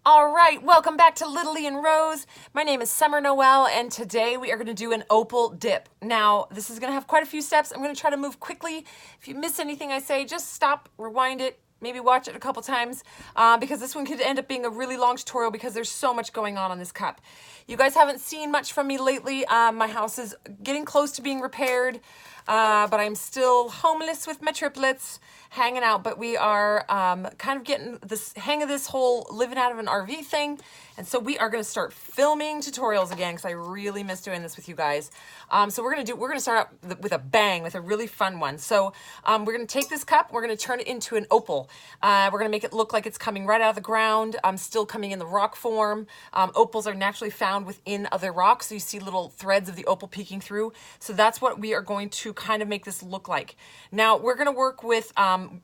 All right, welcome back to LittleLee and Rose. My name is Summer Noel, and today we are going to do an opal dip. Now, this is going to have quite a few steps. I'm going to try to move quickly. If you miss anything I say, just stop, rewind it, maybe watch it a couple times, because this one could end up being a really long tutorial because there's so much going on this cup. You guys haven't seen much from me lately. My house is getting close to being repaired, but I'm still homeless with my triplets, hanging out. But we are kind of getting this hang of this whole living out of an RV thing. And so we are going to start filming tutorials again because I really miss doing this with you guys. So we're going to start out with a bang, with a really fun one. So we're going to take this cup, we're going to turn it into an opal. We're going to make it look like it's coming right out of the ground, still coming in the rock form. Opals are naturally found within other rocks, so you see little threads of the opal peeking through. So that's what we are going to kind of make this look like. Now we're going to work with,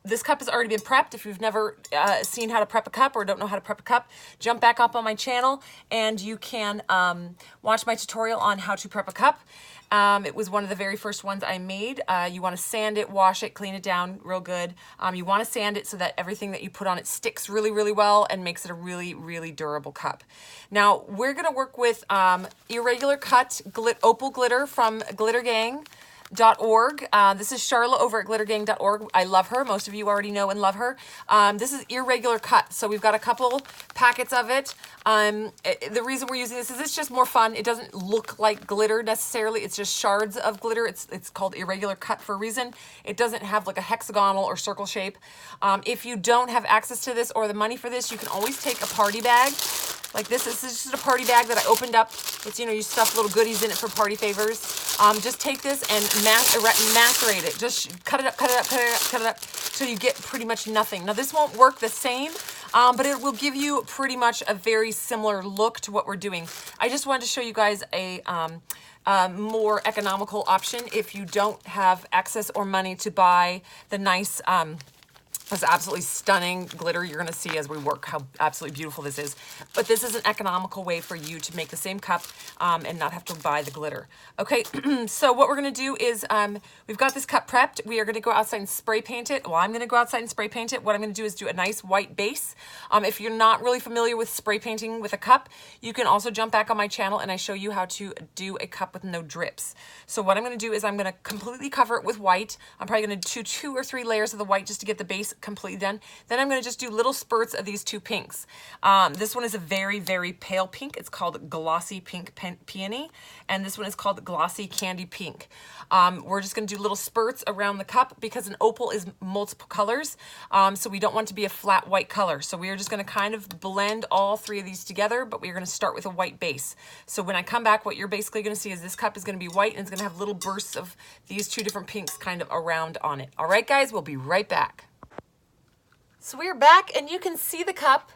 this cup has already been prepped. If you've never seen how to prep a cup or don't know how to prep a cup, jump back up on my channel and you can watch my tutorial on how to prep a cup. It was one of the very first ones I made. You want to sand it, wash it, clean it down real good. You want to sand it so that everything that you put on it sticks really, really well and makes it a really, really durable cup. Now, we're going to work with irregular cut opal glitter from glittergang.org. This is Charlotte over at glittergang.org. I love her. Most of you already know and love her. This is irregular cut, so we've got a couple packets of it. The reason we're using this is it's just more fun. It doesn't look like glitter necessarily. It's just shards of glitter. It's called irregular cut for a reason. It doesn't have like a hexagonal or circle shape. If you don't have access to this or the money for this, you can always take a party bag. Like this is just a party bag that I opened up. It's, you know, you stuff little goodies in it for party favors. Just take this and macerate it. Just cut it up, cut it up, cut it up, cut it up, so you get pretty much nothing. Now this won't work the same, but it will give you pretty much a very similar look to what we're doing. I just wanted to show you guys a more economical option if you don't have access or money to buy the nice, this absolutely stunning glitter you're going to see as we work how absolutely beautiful this is. But this is an economical way for you to make the same cup and not have to buy the glitter. Okay, so what we're going to do is we've got this cup prepped. We are going to go outside and spray paint it. Well, I'm going to go outside and spray paint it. What I'm going to do is do a nice white base. If you're not really familiar with spray painting with a cup, you can also jump back on my channel and I show you how to do a cup with no drips. So what I'm going to do is I'm going to completely cover it with white. I'm probably going to do two or three layers of the white just to get the base completely done. Then I'm going to just do little spurts of these two pinks. This one is a very, very pale pink. It's called Glossy Pink Peony, and this one is called Glossy Candy Pink. We're just going to do little spurts around the cup because an opal is multiple colors, so we don't want it to be a flat white color. So we are just going to kind of blend all three of these together, but we're going to start with a white base. So when I come back, what you're basically going to see is this cup is going to be white and it's going to have little bursts of these two different pinks kind of around on it. All right, guys, we'll be right back. So we're back and you can see the cup.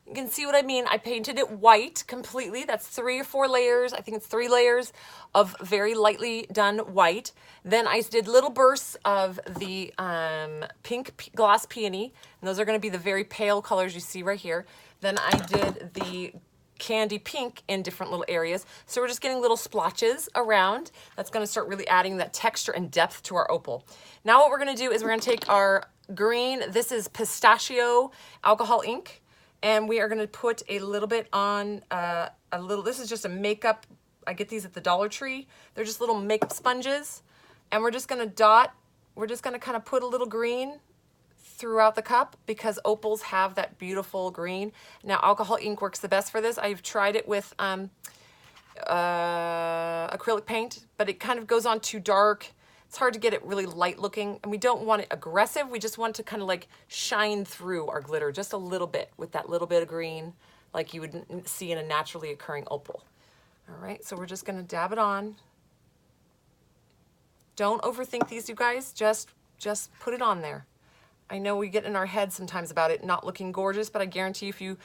You can see what I mean. I painted it white completely. That's 3 or 4 layers. I think it's 3 layers of very lightly done white. Then I did little bursts of the pink gloss peony. And those are going to be the very pale colors you see right here. Then I did the candy pink in different little areas. So we're just getting little splotches around. That's going to start really adding that texture and depth to our opal. Now what we're going to do is we're going to take our green, this is pistachio alcohol ink, and we are going to put a little bit on this is just a makeup, I get these at the Dollar Tree. They're just little makeup sponges, and we're just going to kind of put a little green throughout the cup because opals have that beautiful green. Now alcohol ink works the best for this. I've tried it with acrylic paint, but it kind of goes on too dark. It's hard to get it really light looking, and we don't want it aggressive. We just want it to kind of like shine through our glitter just a little bit with that little bit of green like you would see in a naturally occurring opal. All right, so we're just going to dab it on. Don't overthink these, you guys. Just put it on there. I know we get in our head sometimes about it not looking gorgeous, but I guarantee if you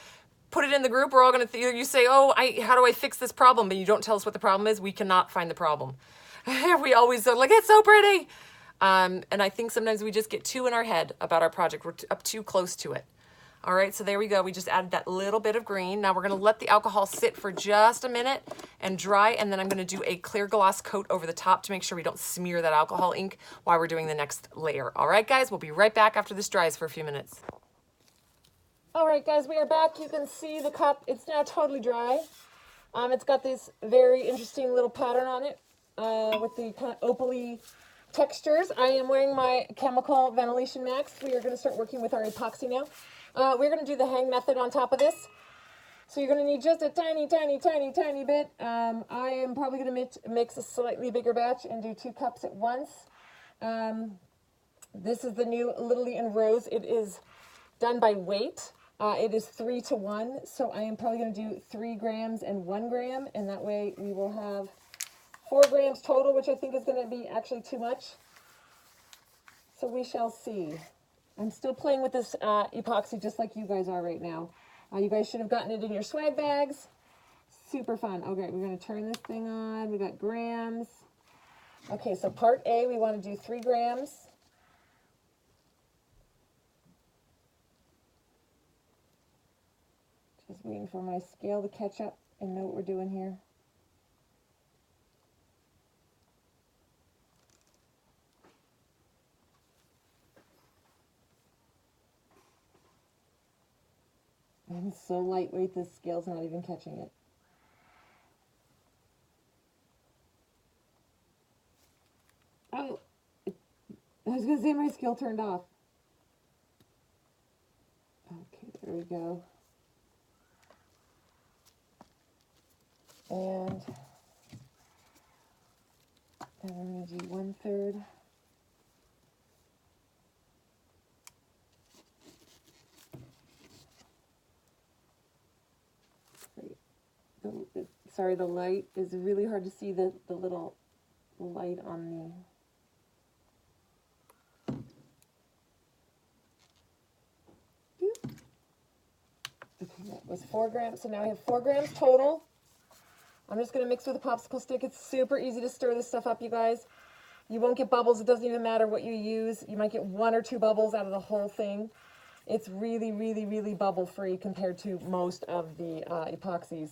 put it in the group, we're all going to you say, oh, how do I fix this problem? But you don't tell us what the problem is. We cannot find the problem. We always are like, it's so pretty. And I think sometimes we just get too in our head about our project. We're up too close to it. All right, so there we go. We just added that little bit of green. Now we're going to let the alcohol sit for just a minute and dry, and then I'm going to do a clear gloss coat over the top to make sure we don't smear that alcohol ink while we're doing the next layer. All right, guys, we'll be right back after this dries for a few minutes. All right, guys, we are back. You can see the cup. It's now totally dry. It's got this very interesting little pattern on it with the kind of opal-y textures. I am wearing my chemical ventilation max. We are going to start working with our epoxy now. We're going to do the hang method on top of this. So you're going to need just a tiny, tiny, tiny, tiny bit. I am probably going to mix a slightly bigger batch and do 2 cups at once. This is the new LittleLee in Rose. It is done by weight. It is 3 to 1, so I am probably going to do 3 grams and 1 gram, and that way we will have 4 grams total, which I think is going to be actually too much. So we shall see. I'm still playing with this epoxy just like you guys are right now. You guys should have gotten it in your swag bags. Super fun. Okay, we're going to turn this thing on. We got grams. Okay, so part A, we want to do 3 grams. Just waiting for my scale to catch up and know what we're doing here. And it's so lightweight, this scale's not even catching it. Oh, I was going to say my scale turned off. Okay, there we go. And then I'm going to do 1/3. Sorry, the light is really hard to see the little light on the... Okay, that was 4 grams. So now I have 4 grams total. I'm just going to mix with a popsicle stick. It's super easy to stir this stuff up, you guys. You won't get bubbles. It doesn't even matter what you use. You might get 1 or 2 bubbles out of the whole thing. It's really, really, really bubble-free compared to most of the epoxies.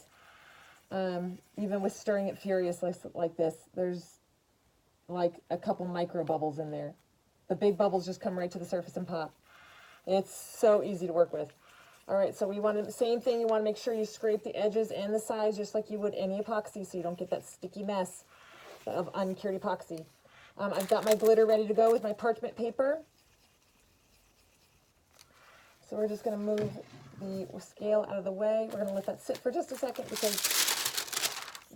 Even with stirring it furious like this, there's like a couple micro bubbles in there. The big bubbles just come right to the surface and pop. It's so easy to work with. All right, so we want to, same thing, you want to make sure you scrape the edges and the sides just like you would any epoxy so you don't get that sticky mess of uncured epoxy. I've got my glitter ready to go with my parchment paper. So we're just going to move the scale out of the way. We're going to let that sit for just a second because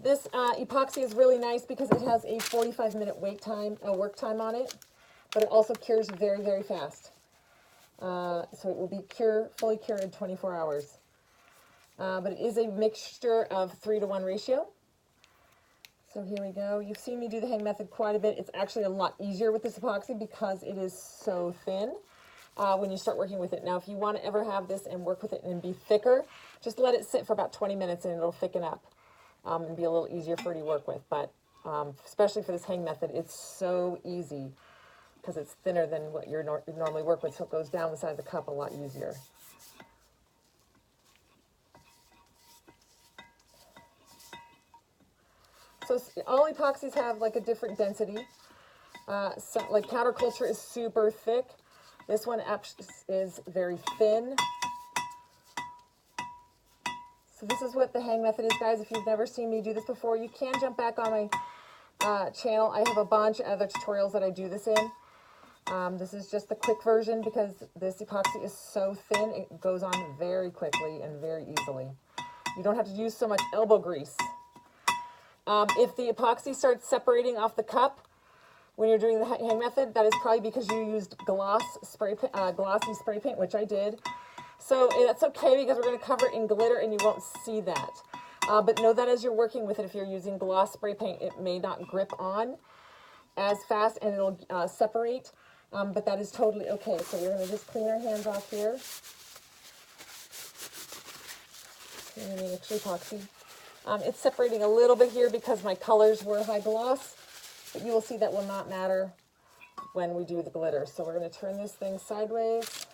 this epoxy is really nice because it has a 45-minute work time on it, but it also cures very, very fast. So it will be fully cured in 24 hours. But it is a mixture of 3 to 1 ratio. So here we go. You've seen me do the hang method quite a bit. It's actually a lot easier with this epoxy because it is so thin when you start working with it. Now, if you want to ever have this and work with it and be thicker, just let it sit for about 20 minutes and it'll thicken up and be a little easier for you to work with. But especially for this hang method, it's so easy because it's thinner than what you normally work with, so it goes down the side of the cup a lot easier. So all epoxies have like a different density. So, like counterculture is super thick. This one is very thin. So this is what the hang method is, guys. If you've never seen me do this before, you can jump back on my channel. I have a bunch of other tutorials that I do this in. This is just the quick version because this epoxy is so thin, it goes on very quickly and very easily. You don't have to use so much elbow grease. If the epoxy starts separating off the cup when you're doing the hang method, that is probably because you used glossy spray paint, which I did. So that's okay because we're going to cover it in glitter and you won't see that. But know that as you're working with it, if you're using gloss spray paint, it may not grip on as fast and it'll separate. But that is totally okay. So we're going to just clean our hands off here. Clean the extra epoxy. It's separating a little bit here because my colors were high gloss, but you will see that will not matter when we do the glitter. So we're going to turn this thing sideways,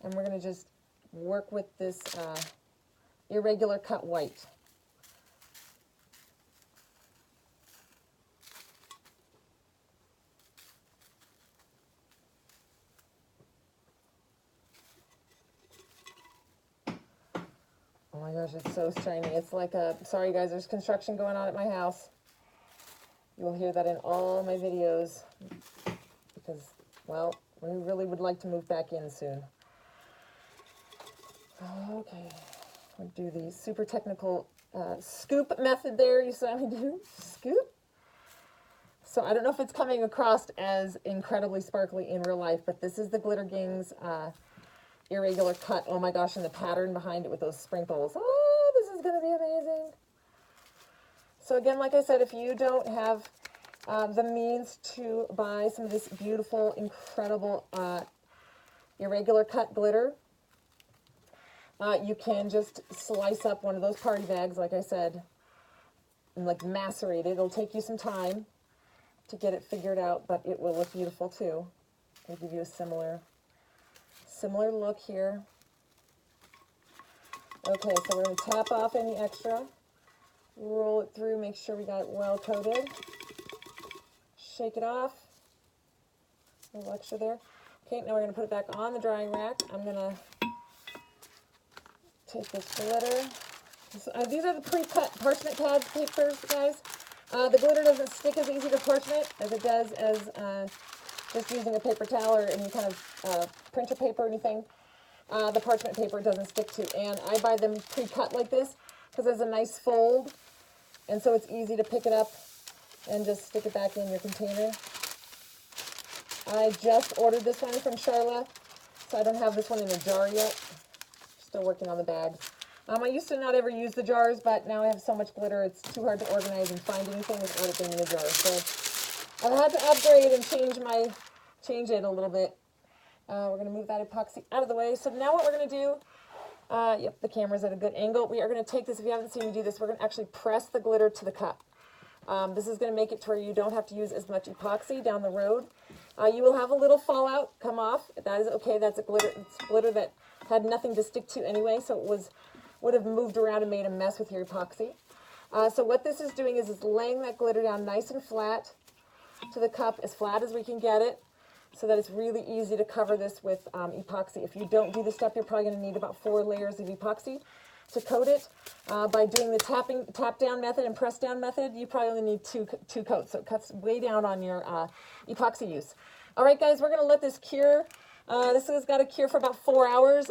and we're going to just work with this irregular cut white. gosh, it's so shiny. It's like a, sorry guys, there's construction going on at my house. You will hear that in all my videos because, well, we really would like to move back in soon. Okay, we'll do the super technical scoop method there. You saw me do scoop. So I don't know if it's coming across as incredibly sparkly in real life, but this is the Glitter Gangs irregular cut. Oh my gosh, and the pattern behind it with those sprinkles. Oh, this is going to be amazing. So again, like I said, if you don't have the means to buy some of this beautiful, incredible irregular cut glitter, you can just slice up one of those party bags, like I said, and like macerate it. It'll take you some time to get it figured out, but it will look beautiful too. I'll give you a similar look here. Okay, so we're going to tap off any extra, roll it through, make sure we got it well coated, shake it off, a little extra there. Okay, now we're going to put it back on the drying rack. I'm going to take this glitter. These are the pre-cut parchment pad papers, guys. The glitter doesn't stick as easy to parchment as it does as just using a paper towel or any kind of printer paper or anything. The parchment paper doesn't stick to, and I buy them pre-cut like this because there's a nice fold, and so it's easy to pick it up and just stick it back in your container. I just ordered this one from Charla, so I don't have this one in a jar yet. Still working on the bags. I used to not ever use the jars, but now I have so much glitter, it's too hard to organize and find anything without it being in a jar. So I had to upgrade and change it a little bit. We're going to move that epoxy out of the way. So now what we're going to do, yep, the camera's at a good angle. We are going to take this, if you haven't seen me do this, we're going to actually press the glitter to the cup. This is going to make it to where you don't have to use as much epoxy down the road. You will have a little fallout come off. That is okay. That's a glitter. It's glitter that had nothing to stick to anyway, so it would have moved around and made a mess with your epoxy. So what this is doing is it's laying that glitter down nice and flat to the cup, as flat as we can get it, so that it's really easy to cover this with epoxy. If you don't do this step, you're probably going to need about 4 layers of epoxy to coat it. By doing the tap down method and press down method, you probably only need two coats, so it cuts way down on your epoxy use. All right, guys, we're going to let this cure. This has got to cure for about 4 hours.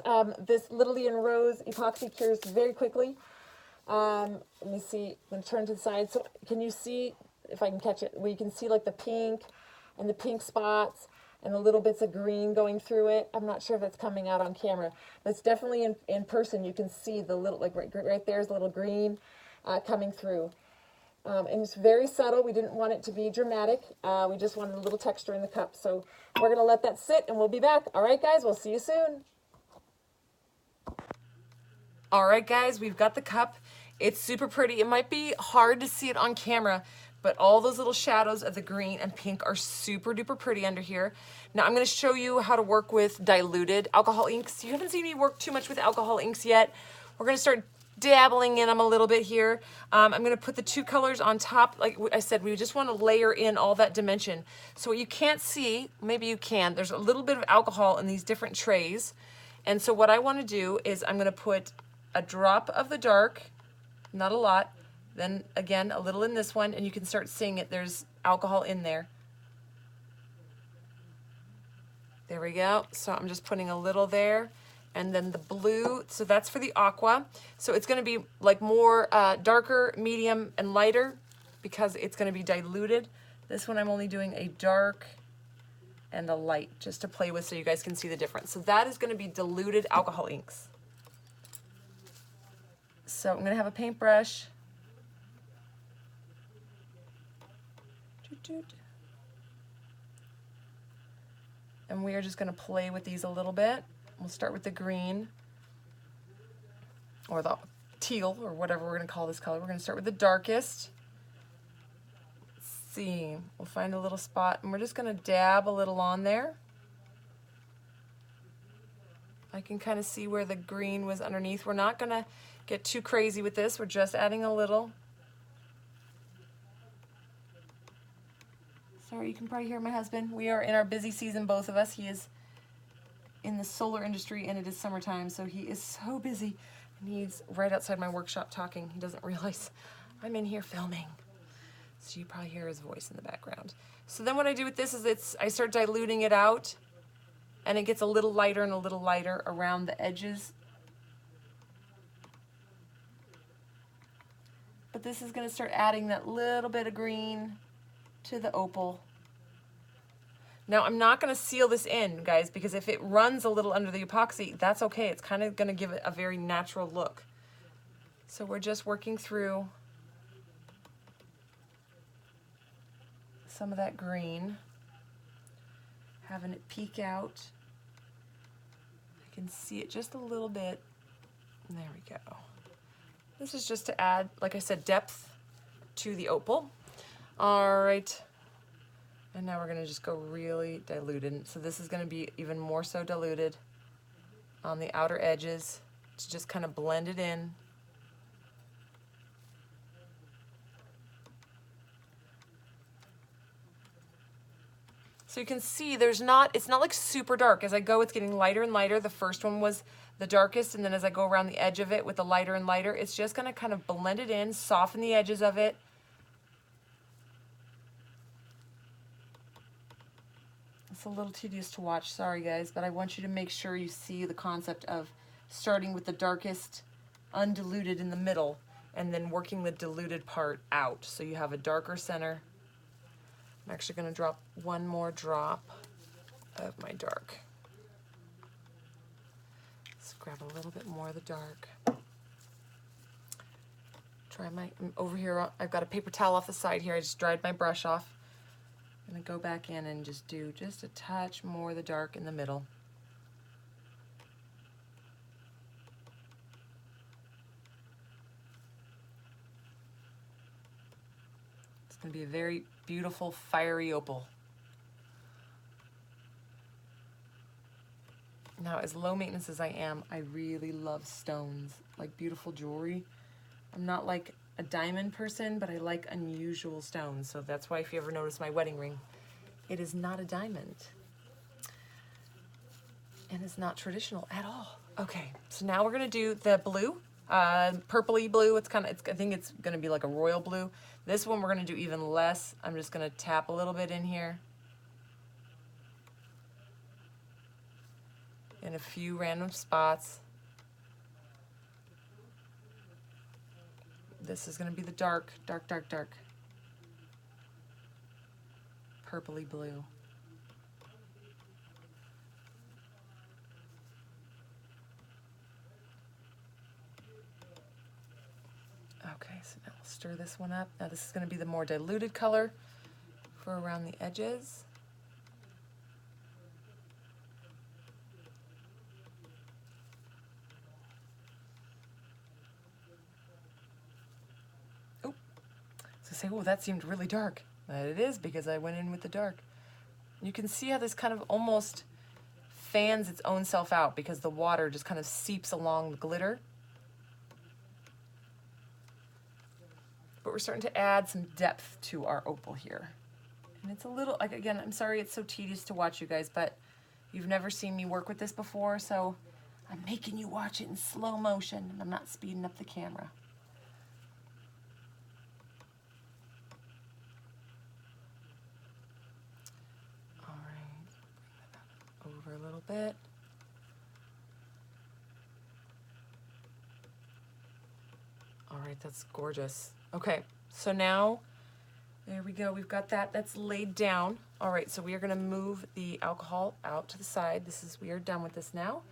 This LittleLee and Rose epoxy cures very quickly. Let me see. I'm going to turn to the side. So can you see, if I can catch it, where you can see like the pink and the pink spots and the little bits of green going through it? I'm not sure if it's coming out on camera, but it's definitely in person. You can see the little, like right there's a little green coming through. And it's very subtle. We didn't want it to be dramatic. We just wanted a little texture in the cup. So we're going to let that sit and we'll be back. All right, guys, we'll see you soon. All right, guys, we've got the cup. It's super pretty. It might be hard to see it on camera, but all those little shadows of the green and pink are super duper pretty under here. Now I'm going to show you how to work with diluted alcohol inks. You haven't seen me work too much with alcohol inks yet. We're going to start dabbling in them a little bit here. I'm going to put the 2 colors on top. Like I said, we just want to layer in all that dimension. So what you can't see, maybe you can, there's a little bit of alcohol in these different trays. And so what I want to do is I'm going to put a drop of the dark, not a lot, then again a little in this one, and you can start seeing it. There's alcohol in there. There we go. So I'm just putting a little there. And then the blue, so that's for the aqua. So it's going to be like more darker, medium, and lighter because it's going to be diluted. This one I'm only doing a dark and a light just to play with so you guys can see the difference. So that is going to be diluted alcohol inks. So I'm going to have a paintbrush. And we are just going to play with these a little bit. We'll start with the green, or the teal, or whatever we're going to call this color. We're going to start with the darkest. Let's see, we'll find a little spot, and we're just going to dab a little on there. I can kind of see where the green was underneath. We're not going to get too crazy with this. We're just adding a little. Sorry, you can probably hear my husband. We are in our busy season, both of us. He is in the solar industry and it is summertime, so he is so busy And he's right outside my workshop talking. He doesn't realize I'm in here filming. So you probably hear his voice in the background. So then what I do with this is I start diluting it out, and it gets a little lighter and a little lighter around the edges. But this is going to start adding that little bit of green to the opal. Now I'm not going to seal this in, guys, because if it runs a little under the epoxy, that's okay. It's kind of going to give it a very natural look. So we're just working through some of that green, having it peek out. I can see it just a little bit. And there we go. This is just to add, like I said, depth to the opal. All right. And now we're going to just go really diluted. So this is going to be even more so diluted on the outer edges to just kind of blend it in. So you can see it's not like super dark. As I go, it's getting lighter and lighter. The first one was the darkest, and then as I go around the edge of it with the lighter and lighter, it's just gonna kind of blend it in, soften the edges of it. It's a little tedious to watch, sorry guys, but I want you to make sure you see the concept of starting with the darkest, undiluted in the middle, and then working the diluted part out. So you have a darker center. I'm actually going to drop one more drop of my dark. Let's grab a little bit more of the dark. Over here, I've got a paper towel off the side here. I just dried my brush off. I'm going to go back in and just do just a touch more of the dark in the middle. It's going to be a very beautiful, fiery opal. Now, as low maintenance as I am, I really love stones, like beautiful jewelry. I'm not like a diamond person, but I like unusual stones. So that's why if you ever notice my wedding ring, it is not a diamond. And it's not traditional at all. Okay, so now we're gonna do the blue, purpley blue. I think it's gonna be like a royal blue. This one we're gonna do even less. I'm just gonna tap a little bit in here. In a few random spots. This is gonna be the dark, dark, dark, dark. Purpley blue. Okay, so now we'll stir this one up. Now this is going to be the more diluted color for around the edges. Oh, so say, oh, that seemed really dark. But it is because I went in with the dark. You can see how this kind of almost fans its own self out because the water just kind of seeps along the glitter. But we're starting to add some depth to our opal here. And it's a little, like, again, I'm sorry it's so tedious to watch, you guys, but you've never seen me work with this before, so I'm making you watch it in slow motion, and I'm not speeding up the camera. All right, bring that over a little bit. All right, that's gorgeous. Okay, so now, there we go. We've got that. That's laid down. All right, so we are going to move the alcohol out to the side. We are done with this now.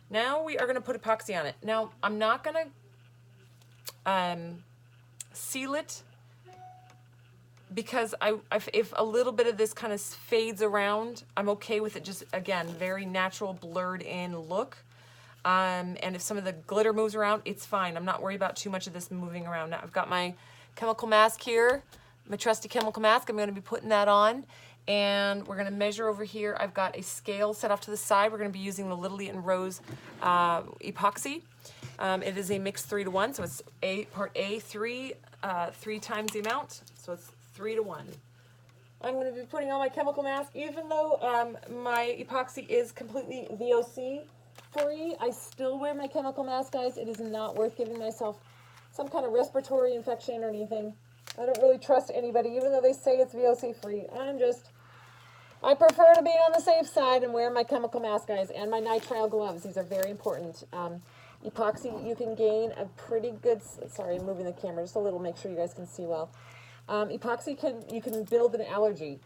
Now we are going to put epoxy on it. Now, I'm not going to seal it because if a little bit of this kind of fades around, I'm okay with it. Just, again, very natural, blurred in look. And if some of the glitter moves around, it's fine. I'm not worried about too much of this moving around. Now I've got my chemical mask here, my trusty chemical mask. I'm going to be putting that on, and we're going to measure over here. I've got a scale set off to the side. We're going to be using the LittleLee and Rose epoxy. It is a mix 3-to-1, so it's part A 3 times the amount, so it's 3-to-1. I'm going to be putting on my chemical mask, even though my epoxy is completely VOC. free. I still wear my chemical mask, guys. It is not worth giving myself some kind of respiratory infection or anything. I don't really trust anybody, even though they say it's VOC free. I prefer to be on the safe side and wear my chemical mask, guys, and my nitrile gloves. These are very important. Epoxy, you can gain a pretty good, sorry, I'm moving the camera just a little, make sure you guys can see well. Epoxy, you can build an allergy.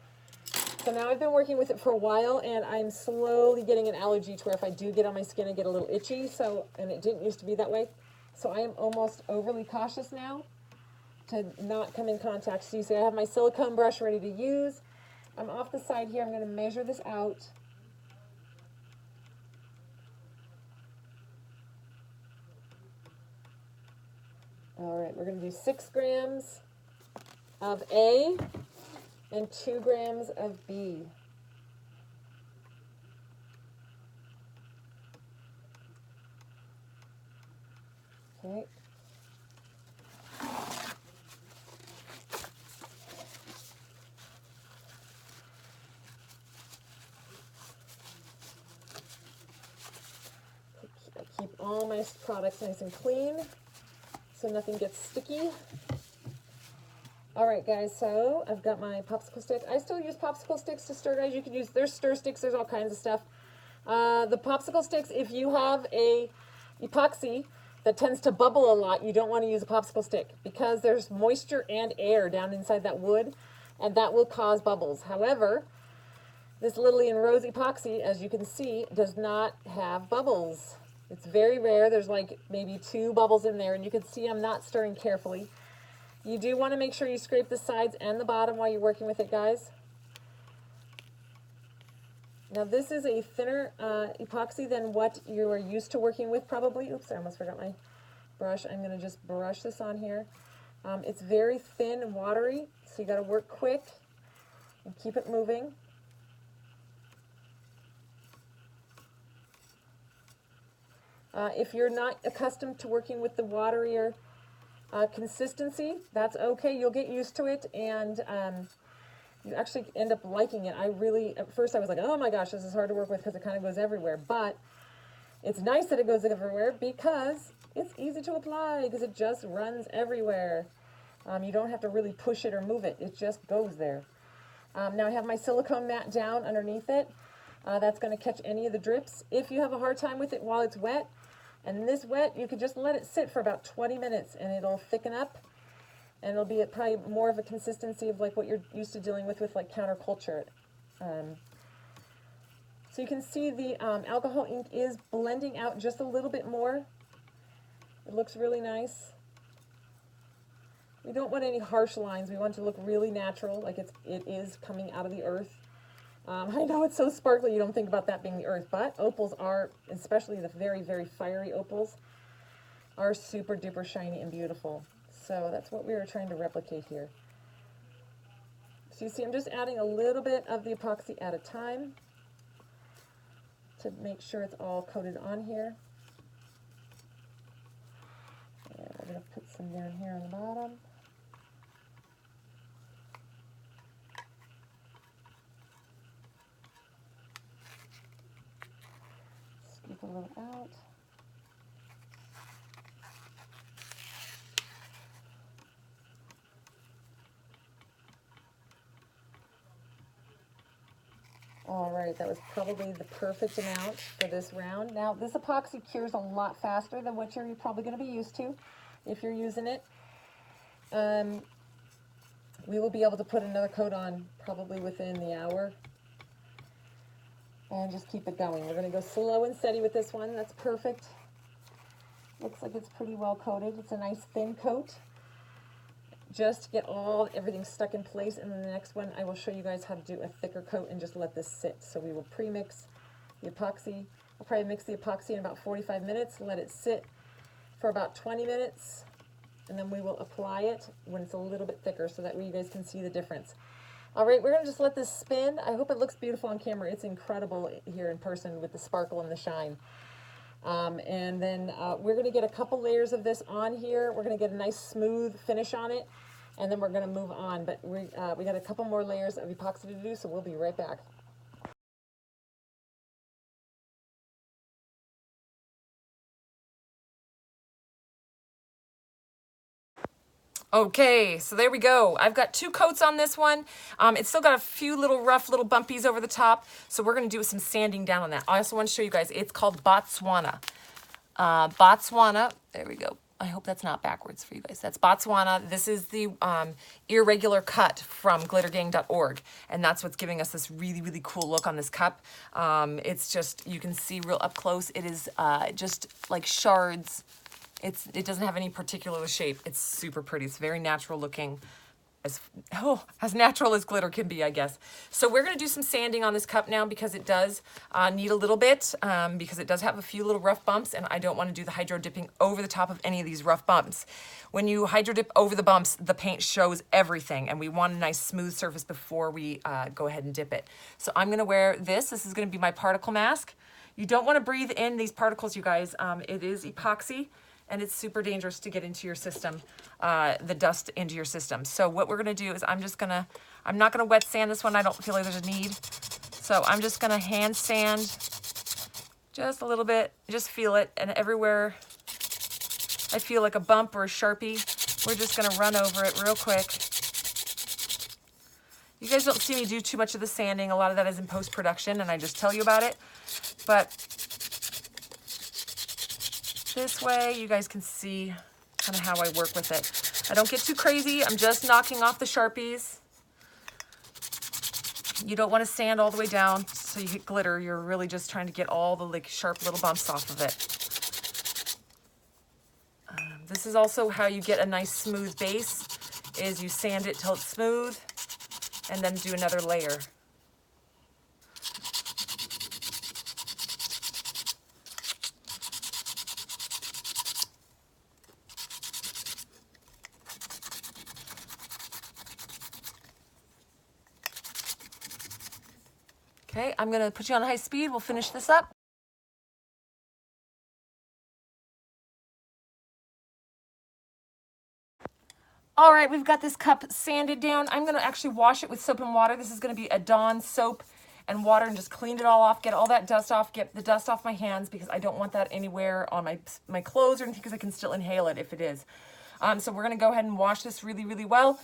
So now I've been working with it for a while, and I'm slowly getting an allergy to where if I do get on my skin, I get a little itchy, and it didn't used to be that way. So I am almost overly cautious now to not come in contact. So you see I have my silicone brush ready to use. I'm off the side here. I'm going to measure this out. All right, we're going to do 6 grams of A and 2 grams of B. Okay. I keep all my products nice and clean so nothing gets sticky. All right, guys, so I've got my popsicle stick. I still use popsicle sticks to stir, guys. You can use, there's stir sticks, there's all kinds of stuff. The popsicle sticks, if you have a epoxy that tends to bubble a lot, you don't want to use a popsicle stick because there's moisture and air down inside that wood, and that will cause bubbles. However, this LittleLee and Rose epoxy, as you can see, does not have bubbles. It's very rare. There's like maybe 2 bubbles in there, and you can see I'm not stirring carefully. You do want to make sure you scrape the sides and the bottom while you're working with it, guys. Now this is a thinner epoxy than what you are used to working with probably. Oops, I almost forgot my brush. I'm going to just brush this on here. It's very thin and watery, so you got to work quick and keep it moving. If you're not accustomed to working with the waterier consistency, that's okay. You'll get used to it, and you actually end up liking it. At first I was like, oh my gosh, this is hard to work with because it kind of goes everywhere. But it's nice that it goes everywhere because it's easy to apply because it just runs everywhere. You don't have to really push it or move it. It just goes there. Now I have my silicone mat down underneath it. That's going to catch any of the drips. If you have a hard time with it while it's wet, and this wet, you could just let it sit for about 20 minutes and it'll thicken up, and it'll be probably more of a consistency of like what you're used to dealing with like counterculture. So you can see the alcohol ink is blending out just a little bit more. It looks really nice. We don't want any harsh lines. We want it to look really natural, like it is coming out of the earth. I know it's so sparkly, you don't think about that being the earth, but opals are, especially the very, very fiery opals, are super duper shiny and beautiful. So that's what we were trying to replicate here. So you see, I'm just adding a little bit of the epoxy at a time to make sure it's all coated on here. And we're going to put some down here on the bottom. Scoop a little out. All right, that was probably the perfect amount for this round. Now, this epoxy cures a lot faster than what you're probably going to be used to if you're using it. We will be able to put another coat on probably within the hour. And just keep it going. We're going to go slow and steady with this one. That's perfect. Looks like it's pretty well coated. It's a nice thin coat. Just to get everything stuck in place, and then the next one I will show you guys how to do a thicker coat and just let this sit. So we will pre-mix the epoxy. I'll probably mix the epoxy in about 45 minutes, let it sit for about 20 minutes, and then we will apply it when it's a little bit thicker so that way you guys can see the difference. All right, we're going to just let this spin. I hope it looks beautiful on camera. It's incredible here in person with the sparkle and the shine. And then we're going to get a couple layers of this on here. We're going to get a nice smooth finish on it, and then we're going to move on. But we got a couple more layers of epoxy to do, so we'll be right back. Okay, so there we go. I've got 2 coats on this one. It's still got a few little rough little bumpies over the top, so we're gonna do some sanding down on that. I also want to show you guys, it's called Botswana. Botswana, there we go. I hope that's not backwards for you guys. That's Botswana. This is the irregular cut from glittergang.org, and that's what's giving us this really, really cool look on this cup. It's just, you can see real up close, it is just like shards. It doesn't have any particular shape. It's super pretty. It's very natural looking. As natural as glitter can be, I guess. So we're gonna do some sanding on this cup now because it does need a little bit, because it does have a few little rough bumps, and I don't wanna do the hydro dipping over the top of any of these rough bumps. When you hydro dip over the bumps, the paint shows everything, and we want a nice smooth surface before we go ahead and dip it. So I'm gonna wear this. This is gonna be my particle mask. You don't wanna breathe in these particles, you guys. It is epoxy, and it's super dangerous to get into your system, the dust into your system. So what we're gonna do is I'm not gonna wet sand this one. I don't feel like there's a need. So I'm just gonna hand sand just a little bit, just feel it. And everywhere I feel like a bump or a Sharpie, we're just gonna run over it real quick. You guys don't see me do too much of the sanding. A lot of that is in post-production, and I just tell you about it. But this way, you guys can see kind of how I work with it. I don't get too crazy. I'm just knocking off the Sharpies. You don't want to sand all the way down so you get glitter. You're really just trying to get all the like sharp little bumps off of it. This is also how you get a nice smooth base, is you sand it till it's smooth and then do another layer. Okay, I'm gonna put you on high speed. We'll finish this up. All right, we've got this cup sanded down. I'm gonna actually wash it with soap and water. This is gonna be a Dawn soap and water, and just clean it all off, get all that dust off, get the dust off my hands, because I don't want that anywhere on my clothes or anything, because I can still inhale it if it is. So we're gonna go ahead and wash this really, really well.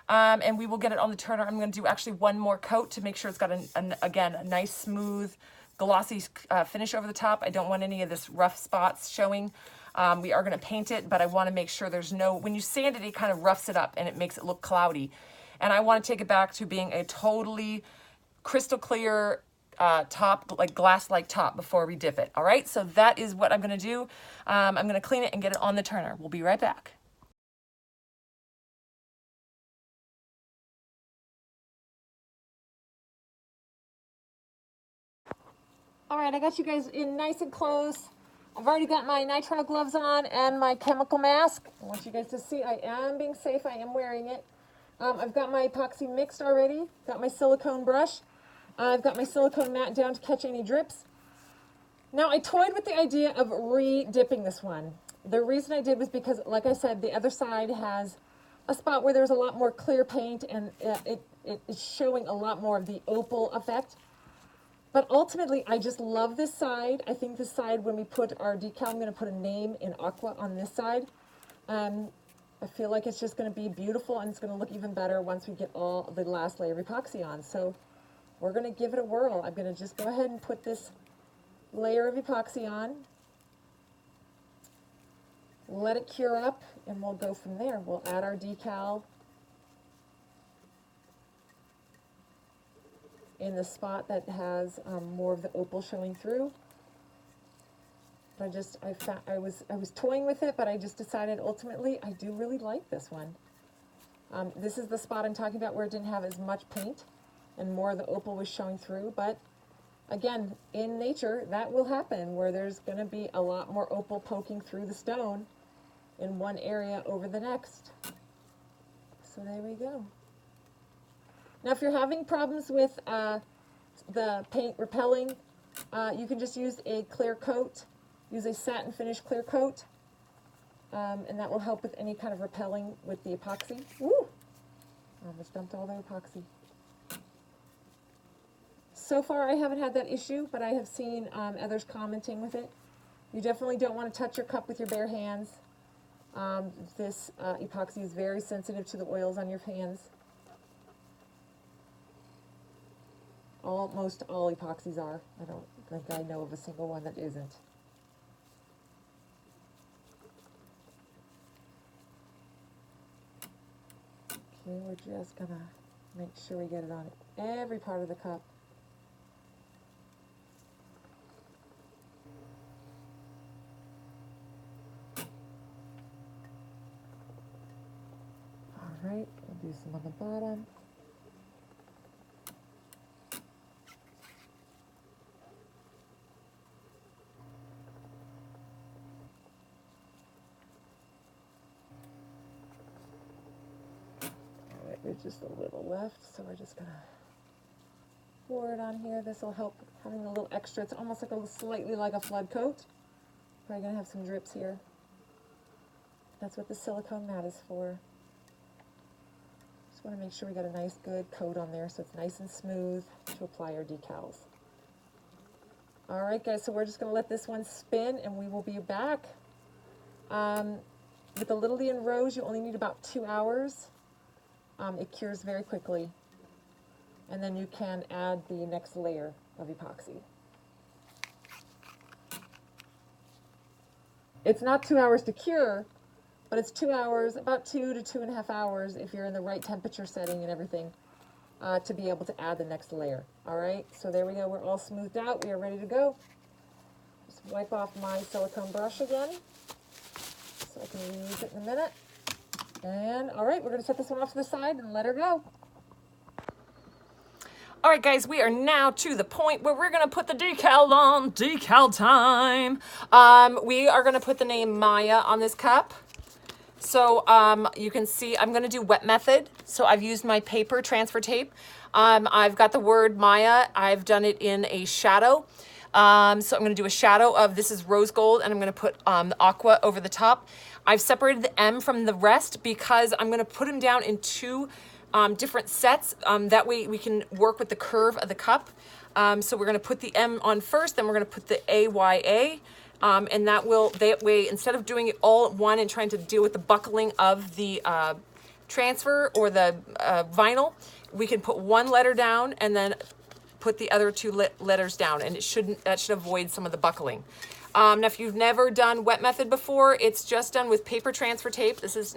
And we will get it on the turner. I'm going to do actually one more coat to make sure it's got, again, a nice, smooth, glossy finish over the top. I don't want any of this rough spots showing. We are going to paint it, but I want to make sure there's no, when you sand it, it kind of roughs it up and it makes it look cloudy. And I want to take it back to being a totally crystal clear top, like glass-like top, before we dip it. All right, so that is what I'm going to do. I'm going to clean it and get it on the turner. We'll be right back. All right, I got you guys in nice and close. I've already got my nitrile gloves on and my chemical mask. I want you guys to see I am being safe. I am wearing it. I've got my epoxy mixed already. Got my silicone brush. I've got my silicone mat down to catch any drips. Now, I toyed with the idea of re-dipping this one. The reason I did was because, like I said, the other side has a spot where there's a lot more clear paint, and it is showing a lot more of the opal effect. But ultimately, I just love this side. I think this side, when we put our decal, I'm going to put a name in aqua on this side. I feel like it's just going to be beautiful, and it's going to look even better once we get all the last layer of epoxy on. So we're going to give it a whirl. I'm going to just go ahead and put this layer of epoxy on. Let it cure up, and we'll go from there. We'll add our decal in the spot that has more of the opal showing through. I was toying with it, but I just decided ultimately I do really like this one. This is the spot I'm talking about where it didn't have as much paint and more of the opal was showing through. But again, in nature, that will happen, where there's going to be a lot more opal poking through the stone in one area over the next. So there we go. Now, if you're having problems with the paint repelling, you can just use a clear coat. Use a satin finish clear coat, and that will help with any kind of repelling with the epoxy. Woo! I almost dumped all the epoxy. So far, I haven't had that issue, but I have seen others commenting with it. You definitely don't want to touch your cup with your bare hands. This epoxy is very sensitive to the oils on your hands. Most all epoxies are. I don't think I know of a single one that isn't. Okay, we're just gonna make sure we get it on every part of the cup. All right, we'll do some on the bottom. All right, there's just a little left, so we're just gonna pour it on here. This will help having a little extra. It's almost like slightly like a flood coat. Probably gonna have some drips here. That's what the silicone mat is for. Just want to make sure we got a nice good coat on there so it's nice and smooth to apply our decals. All right, guys, so we're just going to let this one spin and we will be back. With the LittleLee and Rose, you only need about 2 hours. It cures very quickly. And then you can add the next layer of epoxy. It's not 2 hours to cure, but it's 2 hours, about 2 to 2.5 hours if you're in the right temperature setting and everything to be able to add the next layer. All right, so there we go. We're all smoothed out. We are ready to go. Just wipe off my silicone brush again so I can reuse it in a minute. And all right, we're going to set this one off to the side and let her go. All right, guys, we are now to the point where we're going to put the decal on. Decal time. We are going to put the name Maya on this cup. So you can see I'm going to do wet method. So I've used my paper transfer tape. I've got the word Maya. I've done it in a shadow. So I'm going to do a shadow of, this is rose gold, and I'm going to put the aqua over the top. I've separated the M from the rest because I'm going to put them down in two different sets. That way we can work with the curve of the cup. So we're going to put the M on first, then we're going to put the AYA. And that way, instead of doing it all at one and trying to deal with the buckling of the transfer or the vinyl, we can put one letter down and then put the other two letters down, and that should avoid some of the buckling. Now, if you've never done wet method before, it's just done with paper transfer tape. This is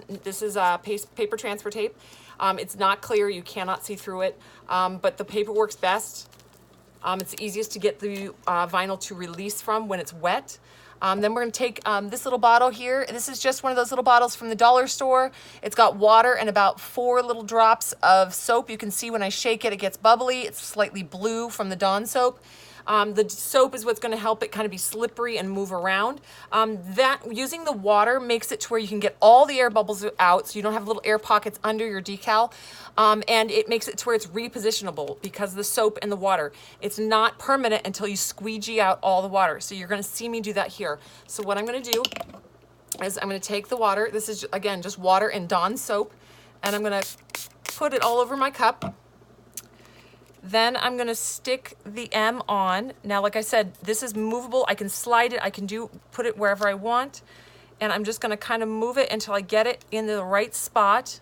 paper transfer tape. It's not clear; you cannot see through it, but the paper works best. It's easiest to get the vinyl to release from when it's wet. Then we're going to take this little bottle here. This is just one of those little bottles from the dollar store. It's got water and about 4 little drops of soap. You can see when I shake it, it gets bubbly. It's slightly blue from the Dawn soap. The soap is what's going to help it kind of be slippery and move around. Using the water makes it to where you can get all the air bubbles out, so you don't have little air pockets under your decal. And it makes it to where it's repositionable because of the soap and the water. It's not permanent until you squeegee out all the water. So you're going to see me do that here. So what I'm going to do is I'm going to take the water. This is, again, just water and Dawn soap. And I'm going to put it all over my cup. Then I'm going to stick the M on. Now, like I said, this is movable. I can slide it. I can put it wherever I want. And I'm just going to kind of move it until I get it in the right spot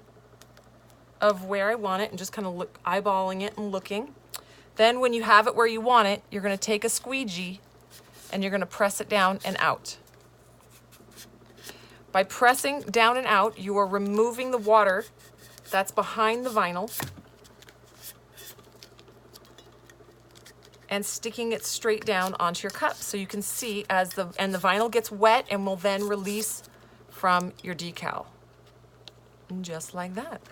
of where I want it, and just kind of eyeballing it and looking. Then when you have it where you want it, you're going to take a squeegee and you're going to press it down and out. By pressing down and out, you are removing the water that's behind the vinyl and sticking it straight down onto your cup. So you can see as the vinyl gets wet and will then release from your decal. And just like that.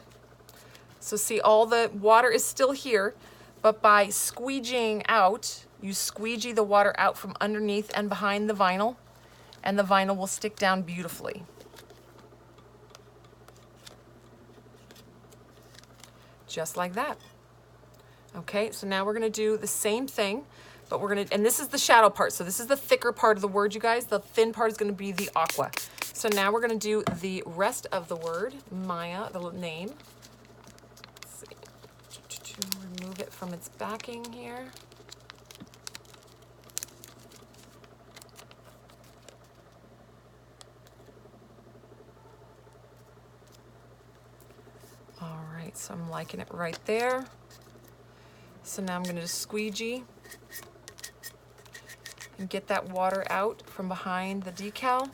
So see, all the water is still here, but by squeegeeing out, you squeegee the water out from underneath and behind the vinyl, and the vinyl will stick down beautifully. Just like that. Okay, so now we're gonna do the same thing, but and this is the shadow part, so this is the thicker part of the word, you guys. The thin part is gonna be the aqua. So now we're gonna do the rest of the word, Maya, the name. Remove it from its backing here. right, so I'm liking it right there. So now I'm going to squeegee and get that water out from behind the decal.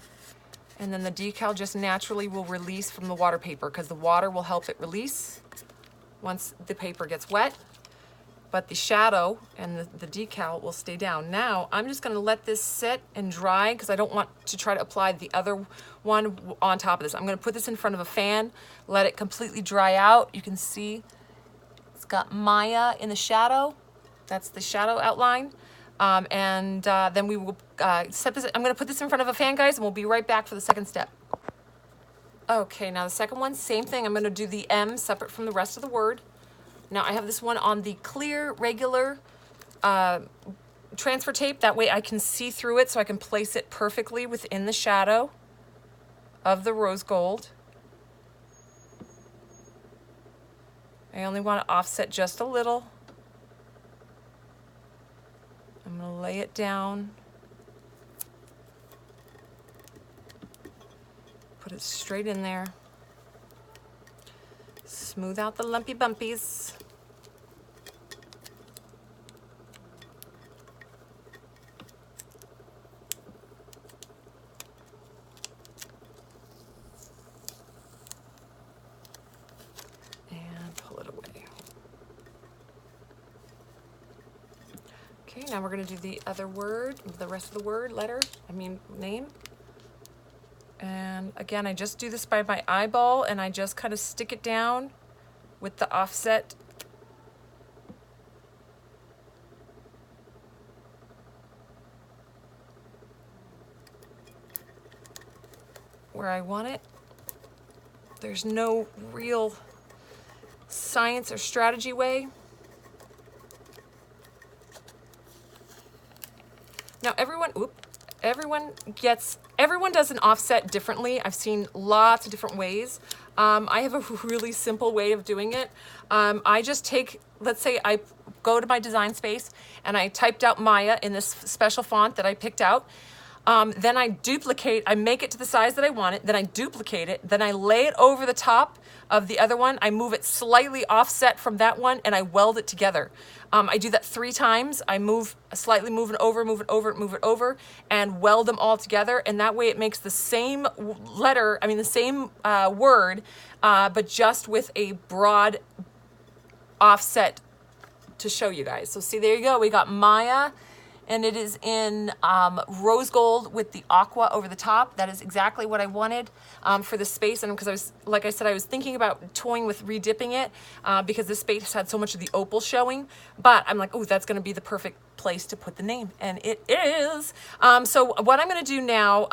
And then the decal just naturally will release from the water paper because the water will help it release once the paper gets wet. But the shadow and the decal will stay down. Now, I'm just gonna let this sit and dry because I don't want to try to apply the other one on top of this. I'm gonna put this in front of a fan, let it completely dry out. You can see it's got Maya in the shadow. That's the shadow outline. Then we will set this, I'm gonna put this in front of a fan, guys, and we'll be right back for the second step. Okay, now the second one, same thing. I'm gonna do the M separate from the rest of the word. Now I have this one on the clear, regular transfer tape. That way I can see through it so I can place it perfectly within the shadow of the rose gold. I only want to offset just a little. I'm going to lay it down. Put it straight in there. Smooth out the lumpy bumpies. And pull it away. Okay, now we're going to do the other word, the rest of the word, name. And again, I just do this by my eyeball and I just kind of stick it down with the offset. Where I want it. There's no real science or strategy way. Now everyone does an offset differently. I've seen lots of different ways. I have a really simple way of doing it. I just take, let's say I go to my design space and I typed out Maya in this special font that I picked out. Then I duplicate, I make it to the size that I want it, then I duplicate it, then I lay it over the top of the other one. I move it slightly offset from that one and I weld it together. I do that 3 times. I slightly move it over, and weld them all together. And that way it makes the same letter, the same word, but just with a broad offset to show you guys. So see, there you go. We got Maya. And it is in rose gold with the aqua over the top. That is exactly what I wanted for this space. And because like I said, I was thinking about toying with redipping it because this space had so much of the opal showing. But I'm like, oh, that's gonna be the perfect place to put the name. And it is. So what I'm gonna do now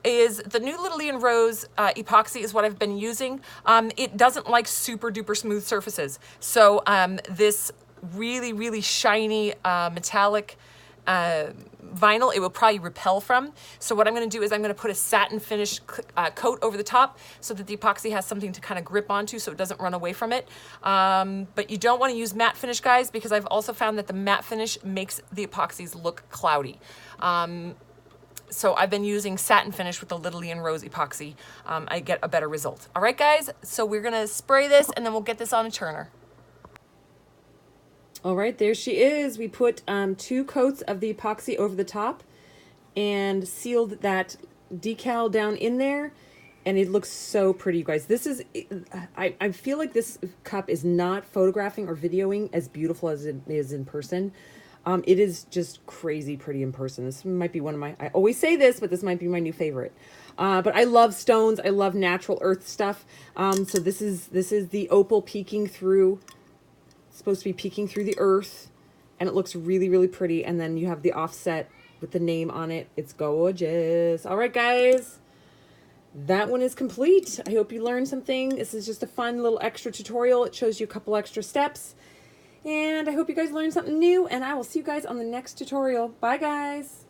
is the new LittleLee and Rose epoxy is what I've been using. It doesn't like super duper smooth surfaces. So this really, really shiny metallic vinyl, it will probably repel from. So what I'm going to do is I'm going to put a satin finish coat over the top so that the epoxy has something to kind of grip onto so it doesn't run away from it. But you don't want to use matte finish, guys, because I've also found that the matte finish makes the epoxies look cloudy. So I've been using satin finish with the LittleLee and Rose epoxy. I get a better result. All right, guys, so we're going to spray this and then we'll get this on a turner. All right, there she is. We put 2 coats of the epoxy over the top and sealed that decal down in there, and it looks so pretty, you guys. This is, I feel like this cup is not photographing or videoing as beautiful as it is in person. It is just crazy pretty in person. This might be one of my, I always say this, but this might be my new favorite. But I love stones. I love natural earth stuff. So this is the opal peeking through. Supposed to be peeking through the earth, and it looks really, really pretty. And then you have the offset with the name on it. It's gorgeous. All right, guys, that one is complete. I hope you learned something. This is just a fun little extra tutorial. It shows you a couple extra steps, and I hope you guys learned something new, and I will see you guys on the next tutorial. Bye, guys.